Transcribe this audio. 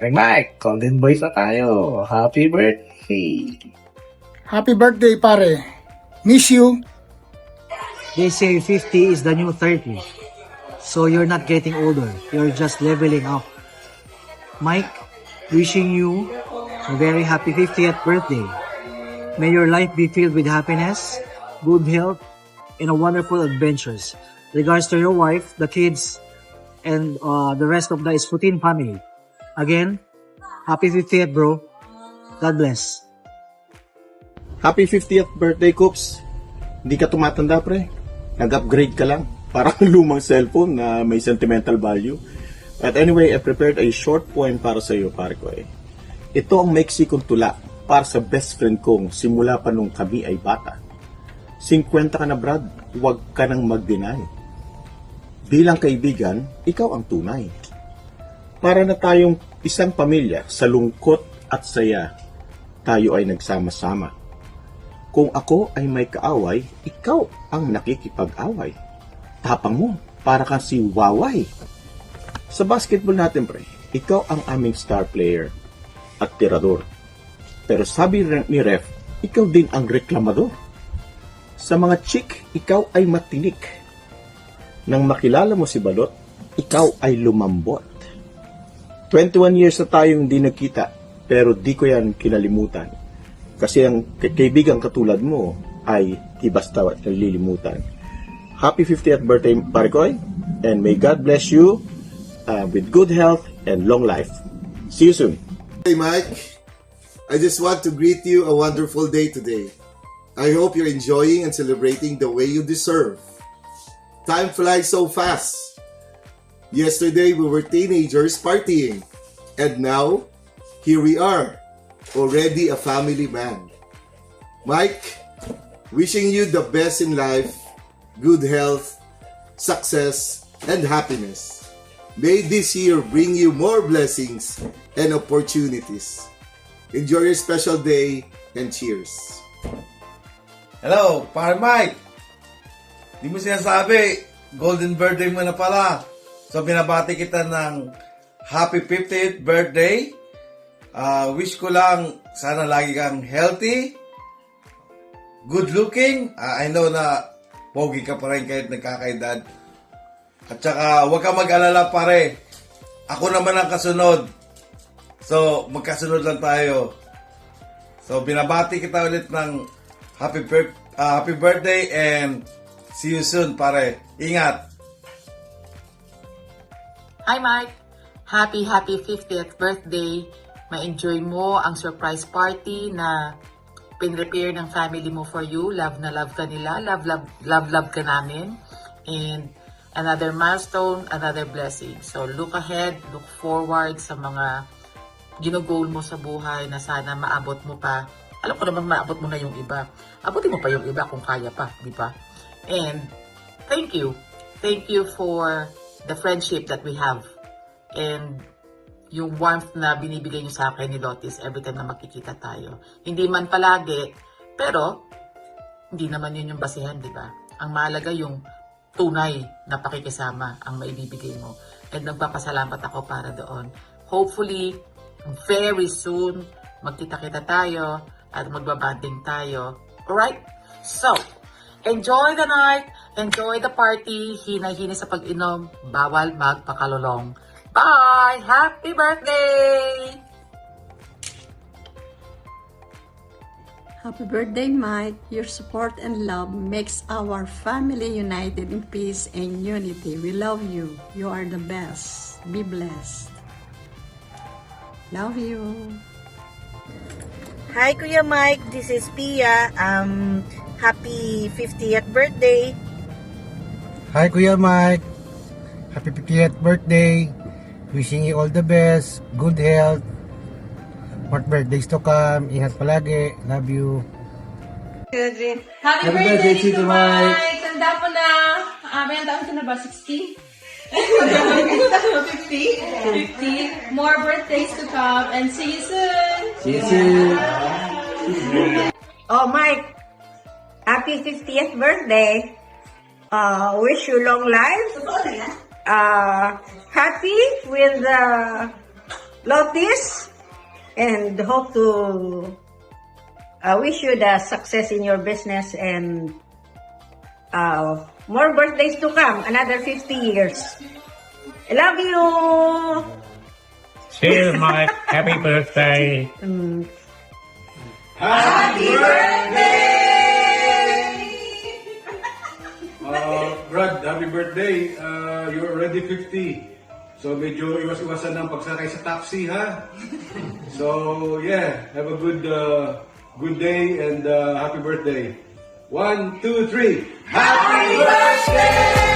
Paring Mike, Golden Boys na tayo. Happy birthday! Happy birthday, pare. Miss you. They say 50 is the new 30. So you're not getting older. You're just leveling up. Mike, wishing you a very happy 50th birthday. May your life be filled with happiness, good health, and a wonderful adventures. Regards to your wife, the kids, and the rest of the Esputin family. Again, happy 50th, bro. God bless. Happy 50th birthday, Coops. Hindi ka tumatanda, pre. Nag-upgrade ka lang. Parang lumang cellphone na may sentimental value. But anyway, I prepared a short poem para sa iyo, pare ko eh. Ito ang maiksi kong tula para sa best friend kong simula pa nung kami ay bata. 50 ka na, Brad. Huwag ka nang mag-deny. Bilang kaibigan, ikaw ang tunay. Para na tayong isang pamilya sa lungkot at saya, tayo ay nagsama-sama. Kung ako ay may kaaway, ikaw ang nakikipag-away. Tapang mo, para kang si Waway. Sa basketball natin, pre, ikaw ang aming star player at tirador. Pero sabi ni ref, ikaw din ang reklamador. Sa mga chick, ikaw ay matinik. Nang makilala mo si Balot, ikaw ay lumambot. 21 years na tayong hindi nagkita, pero di ko yan kinalimutan. Kasi ang kaibigan katulad mo ay di basta nalilimutan. Happy 50th birthday, Parikoy, and may God bless you with good health and long life. See you soon. Hey Mike, I just want to greet you a wonderful day today. I hope you're enjoying and celebrating the way you deserve. Time flies so fast. Yesterday we were teenagers partying, and now here we are, already a family man. Mike, wishing you the best in life, good health, success, and happiness. May this year bring you more blessings and opportunities. Enjoy your special day and cheers. Hello, Pare Mike. Di mo sinasabi, golden birthday mo na pala. So binabati kita ng happy 50th birthday. Wish ko lang sana lagi kang healthy, good looking. I know na pogi ka pa rin kahit nagkakaedad. At saka huwag ka mag-alala, pare. Ako naman ang kasunod. So magkasunod lang tayo. So binabati kita ulit ng happy birthday and see you soon, pare. Ingat. Hi Mike! Happy 50th birthday! Ma-enjoy mo ang surprise party na pinrepare ng family mo for you. Love na love ka nila. Love ka namin. And another milestone, another blessing. So look ahead, look forward sa mga ginugol mo sa buhay na sana maabot mo pa. Alam ko naman maabot mo na yung iba. Abutin mo pa yung iba kung kaya pa, di ba? And thank you. Thank you for the friendship that we have. And yung warmth na binibigay niyo sa akin ni Lotis every time na makikita tayo. Hindi man palagi, pero hindi naman yun yung basihan, di ba? Ang mahalaga yung tunay na pakikisama ang maibibigay mo. And nagpapasalamat ako para doon. Hopefully, very soon, magkita-kita tayo at magbabanding tayo. Alright? So, enjoy the night, enjoy the party, hinay-hinay sa pag-inom, bawal magpakalulong. Bye! Happy birthday! Happy birthday, Mike. Your support and love makes our family united in peace and unity. We love you. You are the best. Be blessed. Love you. Hi, Kuya Mike. This is Pia. Happy 50th birthday. Hi Kuya Mike, happy 50th birthday. Wishing you all the best, good health, more birthdays to come. Ingat palagi, love you. Happy birthday, Tito Mike! Tanda po na. May taon ka na ba? 60? 50? More birthdays to come and see you soon! See you soon! Oh, Mike. Happy 50th birthday. Wish you long life. Happy with Lotus, and hope to wish you the success in your business and more birthdays to come, another 50 years. I love you! Cheers, Mike. Happy birthday. Brad, happy birthday. You're already 50. So medyo iwas-iwasan ng pagsakay sa taxi, ha? So, yeah, have a good day and happy birthday. 1, 2, 3. Happy birthday!